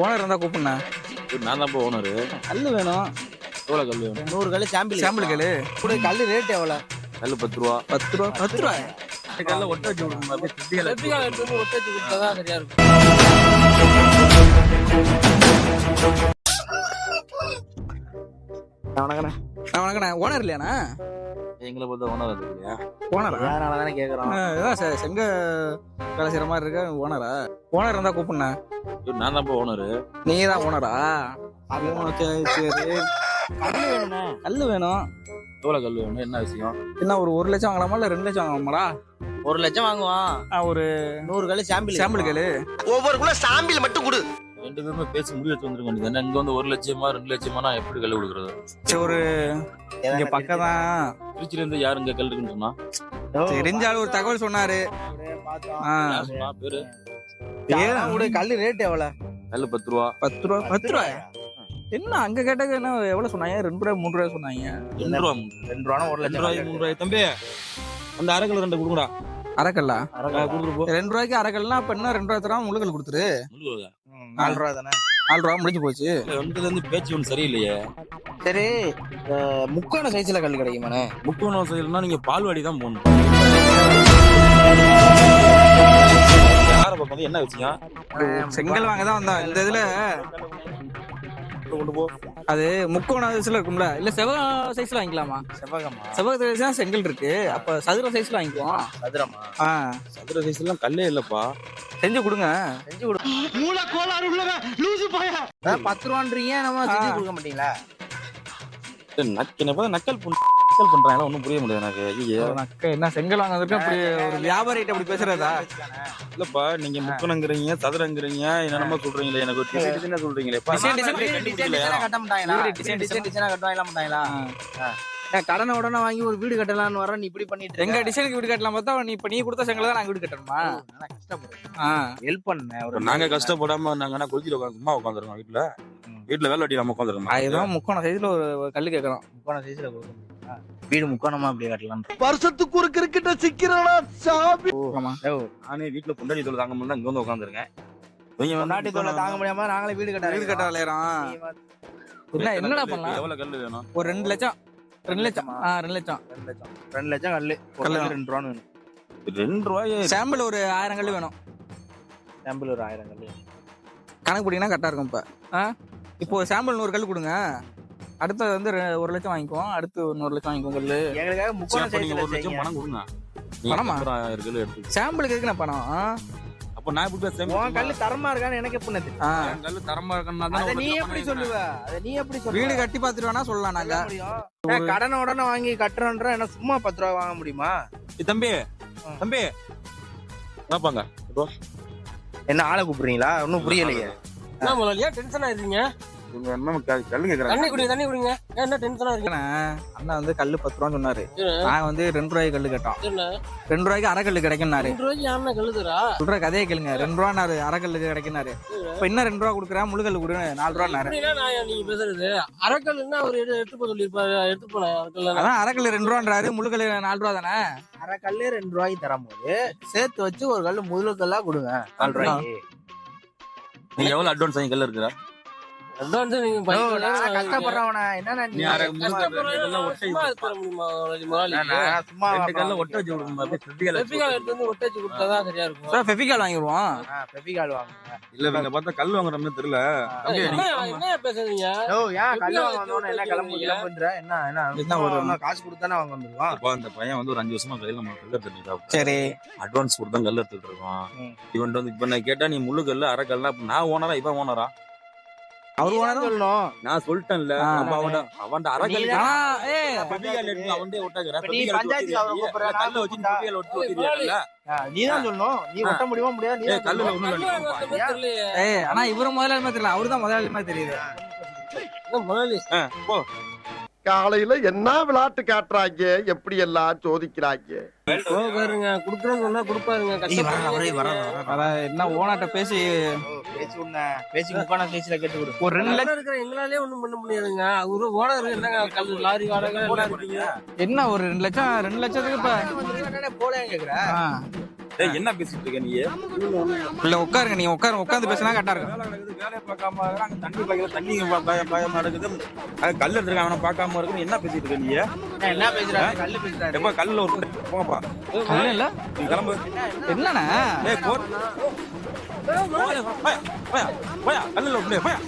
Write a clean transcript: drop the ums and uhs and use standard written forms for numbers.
Owner இருந்தா கூப்பிடுண்ணா. நான் தான் ஓனர். கல்லு வேணும். எவ்வளோ கல் வேணும்? 100 கல்லு சாம்பிள் கல்லு. கூட கல்லு ரேட் எவ்வளோ? கல் 10 ரூபா. 10 ரூபா. 10 ரூபா. கல்ல ஒட்ட வச்சு விடுங்க. எடுத்து வந்து ஒட்ட வச்சு கொடுத்தாதான் சரியா இருக்கும். வணக்கண்ணா. ஓனர் இல்லையாண்ணா? எங்களை பொறுத்த ஓனர் இல்லையா? ஓனரா? அதனால தானே கேட்குறோம். இதான் செங்க வேலை செய்யற மாதிரி இருக்க. ஓனரா? ஓனர் இருந்தா கூப்பிடுண்ணா. நான் தான் ஓனர். நீ தான் ஓனரா? சரி. கல்லு வேணுண்ணே. கல்லு வேணும். எவ்வளோ கல் வேணும்? என்ன விஷயம்? என்ன ஒரு 1 லட்சம் வாங்கலாமா இல்ல 2 லட்சம் வாங்கலாமாடா? 1 லட்சம் வாங்குவான். ஒரு 100 கல்லு சாம்பிள் கல்லு. ஒவ்வொருக்குள்ள சாம்பிள் மட்டும் கொடு. 2 பேருமே பேசி முடிவு எடுத்து வந்துருக்க வேண்டியது. இங்க வந்து 1 லட்சமா 2 லட்சமா நான் எப்படி கல் கொடுக்குறது? சரி, ஒரு இங்க பக்கம் தான். திருச்சியில இருந்து யாருங்க கல் இருக்குன்னு சொன்னா? தெரிஞ்சாலும் ஒரு தகவல் சொன்னாரு. யார் சொன்னா பேரு? கல்லு ரேட் எவ்வளோ? கல் 10 ரூபா. 10 ரூபா. 10 ரூபா. என்ன அங்க கேட்டது என்ன எவ்வளவு சொன்னாங்க? 2 ரூபாய் 3 ரூபாய் சொன்னாங்க. 2 ரூபா. 2 ரூபா 1 2 லட்சம். ரூபாய் 3 ரூபாய். தம்பி அந்த அரைக்கல் 2 கொடுங்கடா. அரைக்கல்லா? கொடுத்துட்டு போ. 2 ரூபாய்க்கு அரைக்கல்னா அப்ப என்ன 2 ரூபாய் தராம முழுக்கல் கொடுத்துரு. 4 ரூபா தானே? 4 ரூபா முடிஞ்சு போச்சு. ரெண்டுல இருந்து பேச்சு ஒன்று சரியில்லையே. சரி, முக்கான சைஸ்ல கல் கிடைக்குமாண்ணே? முக்கோணம் செய்யணும்னா நீங்க பால்வாடி தான் போகணும். யாரை பார்ப்பது என்ன விஷயம்? செங்கல் வாங்க தான் வந்தோம். இந்த இதுல கொண்டு போ. அது முக்கோண சைஸ்ல இருக்கும்ல, இல்ல செவ்வக சைஸ்ல வாங்கிக்கலாமா? செவ்வக சைஸ் தான் செங்கல் இருக்கு. அப்ப சதுர சைஸ்ல வாங்கிக்குவோம். சதுரமா? சதுர சைஸ் எல்லாம் கல்லே இல்லப்பா. செஞ்சு கொடுங்க. செஞ்சு கொடு. மூல கோளாறு உள்ளவ லூசு பையா. 10 ரூபான்றீங்க, நம்ம செஞ்சு கொடுக்க மாட்டீங்களா? நக்கல் பண்றாங்களா? ஒன்னும் புரிய முடியாது எனக்கு. ஐயோ, என்ன செங்கல் வாங்குறதுக்கு அப்படி ஒரு வியாபாரிட்ட அப்படி பேசுறதா? இல்லப்பா, நீங்க முக்கணங்கிறீங்க, சதுரங்கிறீங்க, என்னென்னமோ சொல்றீங்களே. எனக்கு டிசைன் சொல்றீங்களே. கடனை உடனே வாங்கி ஒரு வீடு கட்டலாம்னு வர நீ இப்படி பண்ணிட்டு எங்க டிசைனுக்கு வீடு கட்டலாம் பார்த்தா நீ இப்ப நீ கொடுத்த செங்கல் தான் நாங்க வீடு கட்டணுமா? ஹெல்ப் பண்ண. நாங்க கஷ்டப்படாம நாங்க குளிச்சுட்டு உட்காந்து உட்காந்துருக்கோம். வீட்டுல வேலை வெட்டி நம்ம உட்காந்துருக்கோம். அதுதான் முக்கோண சைஸ்ல ஒரு கல்லு கேட்கறோம். முக்கோண சைஸ்ல வீடு முக்கோணமா அப்படி கட்டலாம். வருஷத்துக்கு ஒரு கிரிக்கெட்ட சிக்கிறடா சாமி. நானே வீட்டுல பொண்டாடி தோல் தாங்க முடியல, இங்க வந்து உட்காந்துருக்கேன். பொண்டாட்டி தோலை தாங்க முடியாம நாங்களே வீடு கட்ட விளையாடுறோம். என்னடா பண்ணலாம்? எவ்வளவு கல்லு வேணும்? ஒரு 2 லட்சம். 2 லட்சம். 2 லட்சம். 2 லட்சம் கல்லு. 2 ரூபா வேணும். 2 ரூபாய். சாம்பிள் ஒரு 1000 கல்லு வேணும். சாம்பிள் ஒரு 1000 கல்லு கணக்கு போட்டீங்கன்னா கரெக்டா இருக்கும். இப்போ சாம்பிள் 100 கல்லு கொடுங்க. அடுத்து வந்து 1 லட்சம் வாங்கிக்குவோம். அடுத்து 1 லட்சம் வாங்கிக்குவோம் கல்லு. எங்களுக்காக முக்கோண சைஸ்ல 1 லட்சம் பணம் கொடுங்க. பணமா? கல்லு எடுத்து சாம்பிளுக்கு எதுக்குண்ணா பணம்? அப்ப நான் எப்படி உன் கல்லு தரமா இருக்கான்னு எனக்கு எப்படி தெரியும்? கல்லு தரமா இருக்கா? நீ எப்படி சொல்லுவ? நீ எப்படி சொல்லுவ? வீடு கட்டி பாத்துட்டு வேணா சொல்லலாம். நாங்க கடனை உடனே வாங்கி கட்டுறோன்ற என்ன சும்மா 10 ரூபா வாங்க முடியுமா? தம்பி தம்பி பாப்பாங்க என்ன ஆளை கூப்பிடுறீங்களா? ஒன்னும் புரியலையே. என்ன முதல்ல டென்ஷன் ஆயிருக்கீங்க? கல்லு கேக்குறாங்க. தண்ணி குடிங்க. என்ன டென்ஷனா இருக்கீங்க? அண்ணா வந்து கல்லு 10 ரூபான்னு சொன்னாரு. நான் வந்து 2 ரூபாய்க்கு கல்லு கேட்டோம். 2 ரூபாய்க்கு அரைக்கல்லு கிடைக்கும்னாரு. 2 ரூபாய்க்கு யாருன்னா கல்லுதுரா? சொல்ற கதையை கேளுங்க. 2 ரூபான்னாரு அரைக்கல்லுக்கு கிடைக்கும்னாரு. இப்ப இன்னும் 2 ரூபா கொடுக்குறேன், முழுக்கல்லு கொடுங்க 4 ரூபான்னாரு. நீங்க பேசுறது அரைக்கல்லுன்னா அவர் எடுத்து போக சொல்லிருப்பாரு. எடுத்து போனேன். அதான் அரைக்கல்லு 2 ரூபான்றாரு, முழுக்கல்லு 4 ரூபா தானே. அரைக்கல்லு 2 ரூபாய்க்கு தரும் போது சேர்த்து வச்சு ஒரு கல்லு முழு கல்லா கொடுங்க 4 ரூபாய்க்கு. நீங்க எவ்வளவு அட்வான்ஸ் வாங்கி கல்லு இருக்குறா? அட்வான்ஸ் நீங்க கஷ்டப்படுறவன என்னன்னா நீ சும்மா கல்ல ஒட்ட வச்சு விடுங்க. எடுத்து வந்து ஒட்ட வச்சு கொடுத்தாதான் சரியா இருக்கும். ஃபெவிகால் வாங்கிடுவோம். ஃபெவிகால் வாங்குங்க. இல்ல இவங்க பார்த்தா கல் வாங்குற மாதிரி தெரியல. என்ன பேசுறீங்க? ஏன் கல் வாங்கணும்? என்ன கிளம்புன்ற? என்ன ஒரு காசு கொடுத்தானே வாங்க வந்துருவான். அப்ப அந்த பையன் வந்து ஒரு 5 வருஷமா கையில நம்ம கல் எடுத்துட்டு சரி, அட்வான்ஸ் கொடுத்தா கல் எடுத்துட்டு இருக்கோம். இவன் வந்து இப்ப நான் கேட்டா நீ முள்ளு கல்லு அரை கல்னா நான் ஓனரா இவன் ஓனரா? அவரு ஓனரா சொல்லணும். நான் சொல்லிட்டேன்ல. அவன் அரை கல் நீதான் சொல்லணும். நீ ஒட்ட முடியுமா முடியாது? ஆனா இவரு முதலாளி மாதிரி தெரியல, அவருதான் முதலாளி மாதிரி தெரியுது. காலையில என்ன விளையாட்டு காட்டுறாங்க, எப்படி எல்லாம் சோதிக்கிறாங்க. குடுக்குறேன்னு சொன்னா கொடுப்பாருங்க. என்ன ஓனாட்ட பேசி முக்கான சைஸ்ல கேட்டு கொடு. ஒரு 2 லட்சம் இருக்கிற எங்களாலே ஒண்ணும் பண்ண முடியாதுங்க. அவரு ஓனர் என்னங்க கல் லாரி வாடகை எல்லாம் இருக்கீங்க. என்ன ஒரு 2 லட்சம் 2 லட்சத்துக்கு இப்ப போல கேக்குற டேய் என்ன பேசிட்டு இருக்க நீ? இல்ல உட்காருங்க, நீங்க உட்காருங்க, உட்காந்து பேசினா கரெக்டா இருக்கும். வேலை நடக்குது, வேலையை பார்க்காம அங்க தண்ணி பாய்க்கல, தண்ணி பாயமா நடக்குது, அது கல் எடுத்துருக்க அவனை பார்க்காம இருக்கு. என்ன பேசிட்டு இருக்க நீ? என்ன பேசுறாரு? கல்லு பேசுறாரு. எப்ப கல்லுல ஒரு போங்கப்பா, கல்லு இல்ல நீ கிளம்பு. என்னண்ணா ஏய் போ, போயா கல்லுல போயா.